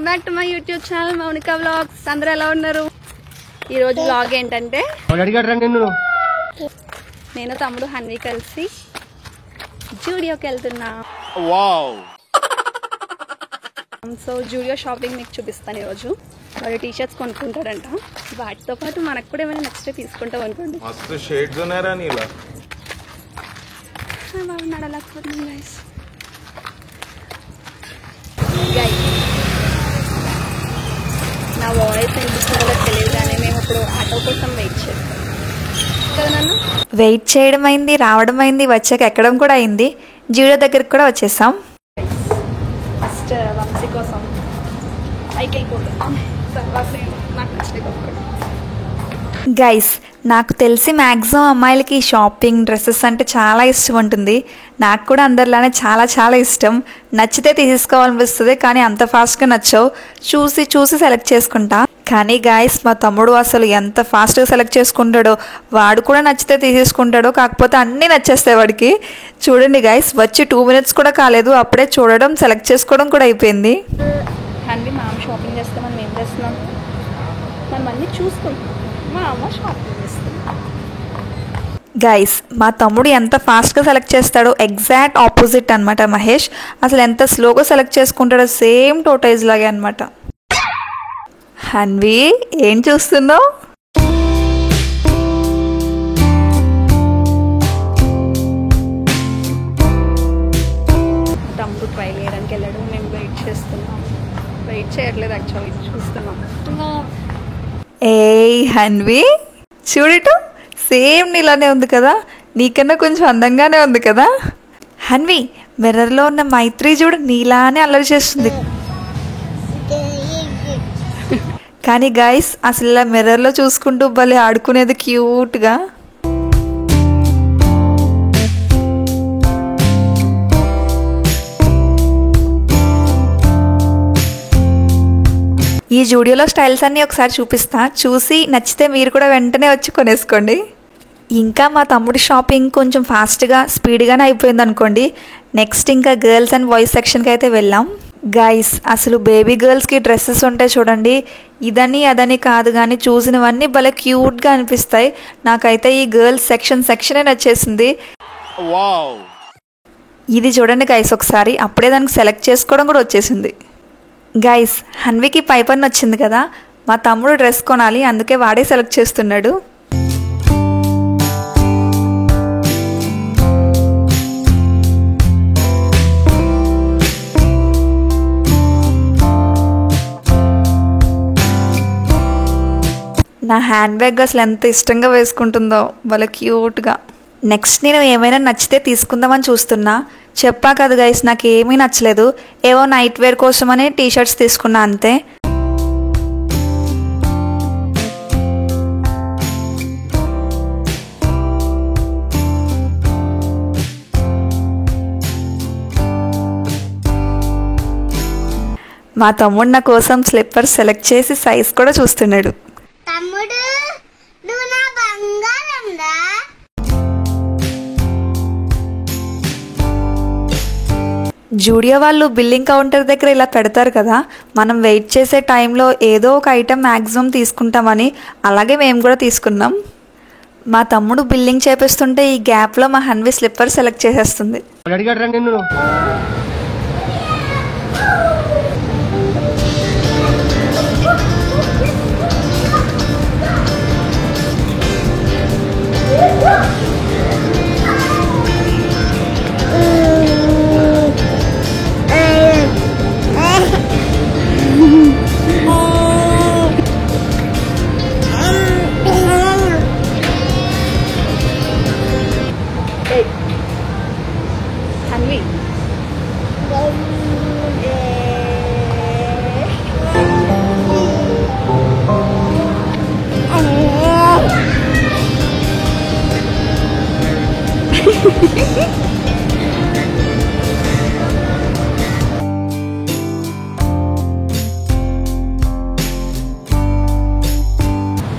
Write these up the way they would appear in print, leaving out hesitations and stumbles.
Back to my YouTube channel Mounika vlogs. అందరూ ఎలా ఉన్నారు? ఈ రోజు వ్లాగ్ ఏంటంటే నేను తమ్ముడు హన్వి కలిసి జూడియోకి వెళ్తున్నా. సో జూడియో షాపింగ్ మీకు చూపిస్తాను. ఈరోజు వాడు టీ షర్ట్స్ కొనుక్కుంటాడంట. వాటితో పాటు మనకు కూడా ఏమైనా నెక్స్ట్ తీసుకుంటాం అనుకోండి. నా వాయిస్ ఎందుకు తెలియదు కానీ మేము ఇప్పుడు ఆటో కోసం వెయిట్ చేస్తాం కదా నాన్న. వెయిట్ చేయడం అయింది, రావడం అయింది, వచ్చాక ఎక్కడం కూడా అయింది. జూడియో దగ్గరికి కూడా వచ్చేసాం. ఫస్ట్ వంశీ కోసం పైకి వెళ్ళిపోతున్నాం. తర్వాత నాకు నచ్చినవి. గైస్, నాకు తెలిసి మ్యాక్సిమం అమ్మాయిలకి షాపింగ్ డ్రెస్సెస్ అంటే చాలా ఇష్టం ఉంటుంది. నాకు కూడా అందరిలానే చాలా చాలా ఇష్టం. నచ్చితే తీసుకోవాలనిపిస్తుంది, కానీ అంత ఫాస్ట్గా నచ్చవు. చూసి చూసి సెలెక్ట్ చేసుకుంటా. కానీ గైస్, మా తమ్ముడు అసలు ఎంత ఫాస్ట్గా సెలెక్ట్ చేసుకుంటాడో. వాడు కూడా నచ్చితే తీసేసుకుంటాడో, కాకపోతే అన్నీ నచ్చేస్తాయి వాడికి. చూడండి గైస్, వచ్చి 2 minutes కూడా కాలేదు, అప్పుడే చూడడం సెలెక్ట్ చేసుకోవడం కూడా అయిపోయింది. కానీ మా అమ్మ షాపింగ్ చేస్తే మనం ఏం చేస్తున్నాం? మనం అన్నీ చూసుకుంటాం. మా అమ్మ షాపింగ్ చేస్తుంది. గైస్, మా తమ్ముడు ఎంత ఫాస్ట్గా సెలెక్ట్ చేస్తాడో ఎగ్జాక్ట్ ఆపోజిట్ అనమాట మహేష్. అసలు ఎంత స్లోగా సెలెక్ట్ చేసుకుంటాడో సేమ్ టోటైజ్ లాగే అనమాట. హన్వి, ఏం చూస్తున్నావు? తమ్ముడు ట్రై చేయడానికి వెళ్ళాడు. మేము వెయిట్ చేస్తున్నాం. వెయిట్ చేయట్లేదు, యాక్చువల్లీ చూస్తున్నాం. ఏయ్ హన్వి, చూడటం సేమ్ నీలానే ఉంది కదా. నీకన్నా కొంచెం అందంగానే ఉంది కదా. హన్వి, మిర్రర్లో ఉన్న మైత్రి చూడు, నీలానే అల్లరి చేస్తుంది. కానీ గైస్, అసలు ఇలా మిర్రర్లో చూసుకుంటూ భలే ఆడుకునేది క్యూట్గా. ఈ జూడియోలో స్టైల్స్ అన్నీ ఒకసారి చూపిస్తా. చూసి నచ్చితే మీరు కూడా వెంటనే వచ్చి కొనేసుకోండి. ఇంకా మా తమ్ముడి షాపింగ్ కొంచెం ఫాస్ట్గా స్పీడ్గానే అయిపోయింది అనుకోండి. నెక్స్ట్ ఇంకా గర్ల్స్ అండ్ బాయ్స్ సెక్షన్కి అయితే వెళ్ళాం. గైస్, అసలు బేబీ గర్ల్స్కి డ్రెస్సెస్ ఉంటాయి చూడండి. ఇదని అదని కాదు, కానీ చూసినవన్నీ భలే క్యూట్గా అనిపిస్తాయి. నాకైతే ఈ గర్ల్స్ సెక్షనే నచ్చేసింది. ఇది చూడండి గైస్ ఒకసారి, అప్పుడే దానికి సెలెక్ట్ చేసుకోవడం కూడా వచ్చేసింది. గైస్, హన్వికి పైపన్ వచ్చింది కదా. మా తమ్ముడు డ్రెస్ కొనాలి, అందుకే వాడే సెలెక్ట్ చేస్తున్నాడు. నా హ్యాండ్ బ్యాగ్ అసలు ఎంత ఇష్టంగా వేసుకుంటుందో, భలే క్యూట్గా. నెక్స్ట్ నేను ఏమైనా నచ్చితే తీసుకుందామని చూస్తున్నా. చెప్పా కదా గైస్, నాకు ఏమీ నచ్చలేదు. ఏవో నైట్ వేర్ కోసమని టీ షర్ట్స్ తీసుకున్నా అంతే. మా తమ్ముడు నా కోసం స్లిప్పర్స్ సెలెక్ట్ చేసి సైజ్ కూడా చూస్తున్నాడు. జూడియో వాళ్ళు బిల్లింగ్ కౌంటర్ దగ్గర ఇలా పెడతారు కదా. మనం వెయిట్ చేసే టైంలో ఏదో ఒక ఐటెం మ్యాక్సిమం తీసుకుంటామని, అలాగే మేము కూడా తీసుకున్నాం. మా తమ్ముడు బిల్లింగ్ చేపిస్తుంటే ఈ గ్యాప్లో మా హన్వి స్లిప్పర్ సెలెక్ట్ చేసేస్తుంది. హన్వి,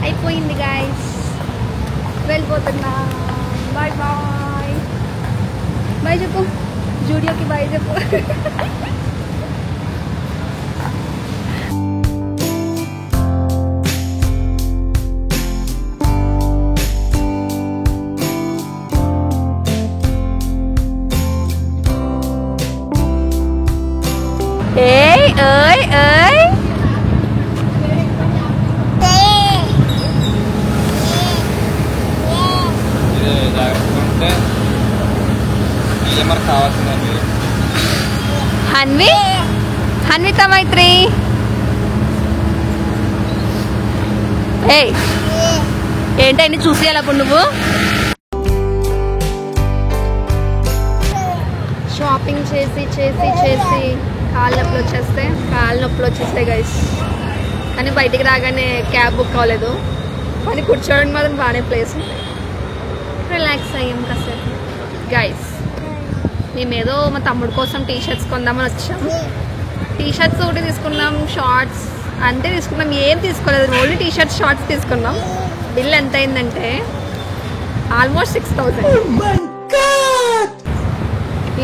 అయిపోయింది గైస్, వెళ్ళిపోతున్నా. Bye bye. బాయ్ చెప్పు, జూడియోకి బాయ్ చెప్పు. ఓయ్ ఓయ్ హన్వి హన్విత మైత్రి ఏంటండి చూసేయాలప్పుడు నువ్వు షాపింగ్ చేసి కాళ్ళ నొప్పులు వచ్చేస్తాయి గైస్. కానీ బయటికి రాగానే క్యాబ్ బుక్ అవ్వలేదు. కానీ కూర్చోవడానికి మాత్రం బాగానే ప్లేస్ ఉంది. రిలాక్స్ అయ్యాం కాసేపు గైస్. మేమేదో మా తమ్ముడు కోసం టీషర్ట్స్ కొందామని వచ్చాం. టీషర్ట్స్ ఒకటి తీసుకున్నాం, షార్ట్స్ అంతే తీసుకున్నాం, ఏం తీసుకోలేదు. ఓన్లీ టీషర్ట్స్ షార్ట్స్ తీసుకున్నాం. బిల్ ఎంత అయిందంటే ఆల్మోస్ట్ 6,000.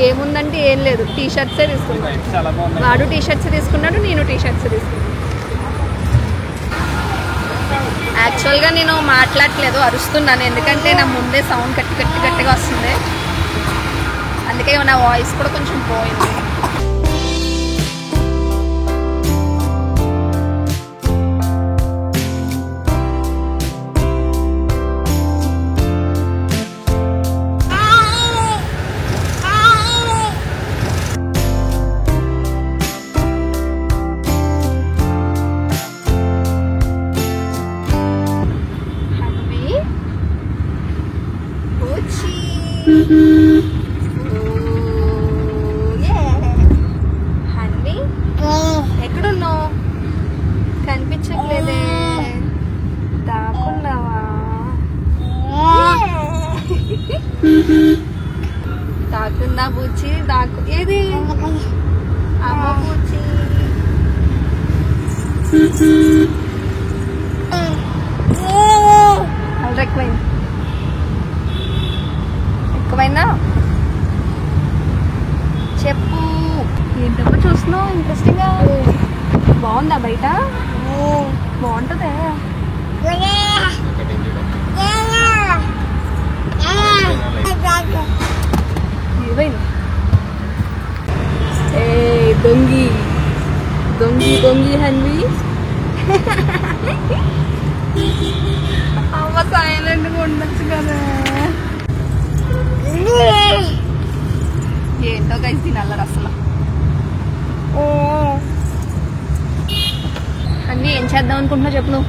ఏముందంటే ఏం లేదు, టీషర్ట్సే తీసుకున్నాం. వాడు టీషర్ట్స్ తీసుకున్నాడు, నేను టీషర్ట్స్ తీసుకున్నాను. యాక్చువల్గా నేను మాట్లాడట్లేదు, అరుస్తున్నాను. ఎందుకంటే నా ముందే సౌండ్ గట్టిగా వస్తుంది. అందుకే నా వాయిస్ కూడా కొంచెం పోయింది. హన్వి ఎక్కడున్నావు? కనిపించట్లేదే, దాక్కున్నావా? దాక్కుందా బూచి? ఏది అమ్మ బూచి? ఎక్కువైందా? చెప్పు, ఏంటమ్మా చూస్తున్నావు ఇంట్రెస్టింగ్గా? బాగుందా బయట? బాగుంటుందా? దొంగి దొంగి దొంగి హన్వి. అమ్మ సైలెంట్గా ఉండొచ్చు కదా. ఏంటో గైస్ దీని అల్లరి అసలు. అన్నీ ఏం చేద్దాం అనుకుంటున్నావు చెప్పు నువ్వు?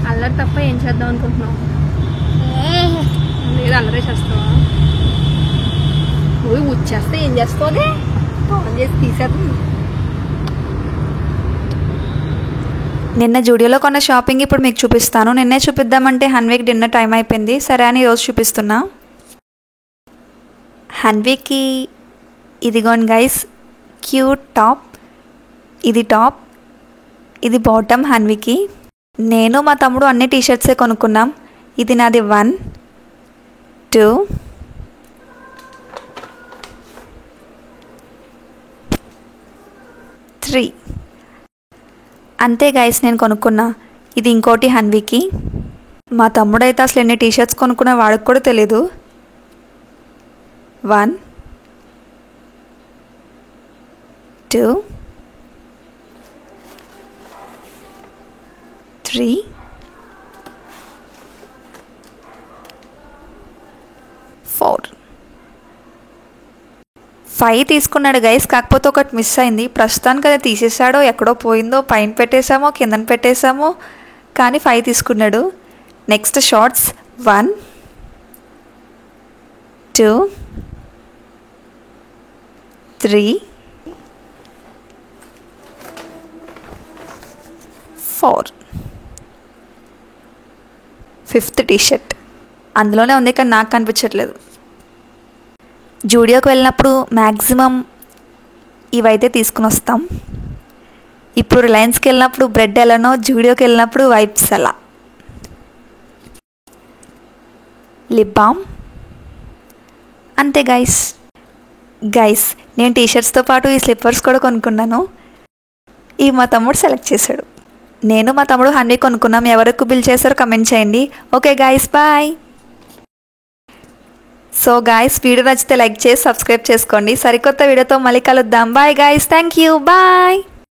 అల్లరి తప్ప ఏం చేద్దాం అనుకుంటున్నావు? లేదు అల్లరే చేస్తావా? నువ్వు వచ్చేస్తే ఏం చేస్తావు? ఆన్ చేసి తీసేద్దాం. నిన్న జూడియోలో కొన్న షాపింగ్ ఇప్పుడు మీకు చూపిస్తాను. నిన్నే చూపిద్దామంటే హన్వికి డిన్నర్ టైం అయిపోయింది. సరే అని ఈరోజు చూపిస్తున్నా. హన్వికి ఇదిగోండి గైస్, క్యూట్ టాప్. ఇది టాప్, ఇది బాటమ్ హన్వికి. నేను మా తమ్ముడు అన్ని టీషర్ట్సే కొనుక్కున్నాం. ఇది నాది 1, 2, 3. అంతే గైస్ నేను కొనుక్కున్నా. ఇది ఇంకోటి హన్వికి. మా తమ్ముడైతే అసలు ఎన్ని టీషర్ట్స్ కొనుక్కున్నా వాడికి కూడా తెలీదు. 1, 2, 3, 4, 5 తీసుకున్నాడు గైస్. కాకపోతే ఒకటి మిస్ అయింది. ప్రస్తుతానికి అది తీసేసాడో ఎక్కడో పోయిందో, పైన పెట్టేశామో కిందన పెట్టేశామో, కానీ 5 తీసుకున్నాడు. Next shorts 1, 2, 3, 4. 5th టీషర్ట్ అందులోనే ఉంది, కానీ నాకు కనిపించట్లేదు. జూడియోకి వెళ్ళినప్పుడు మ్యాక్సిమం ఇవైతే తీసుకుని వస్తాం. ఇప్పుడు రిలయన్స్కి వెళ్ళినప్పుడు బ్రెడ్ ఎలానో, జూడియోకి వెళ్ళినప్పుడు వైప్స్ అలా. లిప్ బామ్ అంతే గైస్. నేను టీషర్ట్స్తో పాటు ఈ స్లిప్పర్స్ కూడా కొనుక్కున్నాను. ఇవి మా తమ్ముడు సెలెక్ట్ చేశాడు. నేను మా తమ్ముడు హన్వి కొనుక్కున్నాం. ఎవరికి బిల్ చేశారో కమెంట్ చేయండి. Okay guys, bye. So guys video నచ్చితే లైక్ చేసి సబ్స్క్రైబ్ చేసుకోండి. సరికొత్త వీడియోతో మళ్ళీ కలుద్దాం. Bye guys, thank you, bye.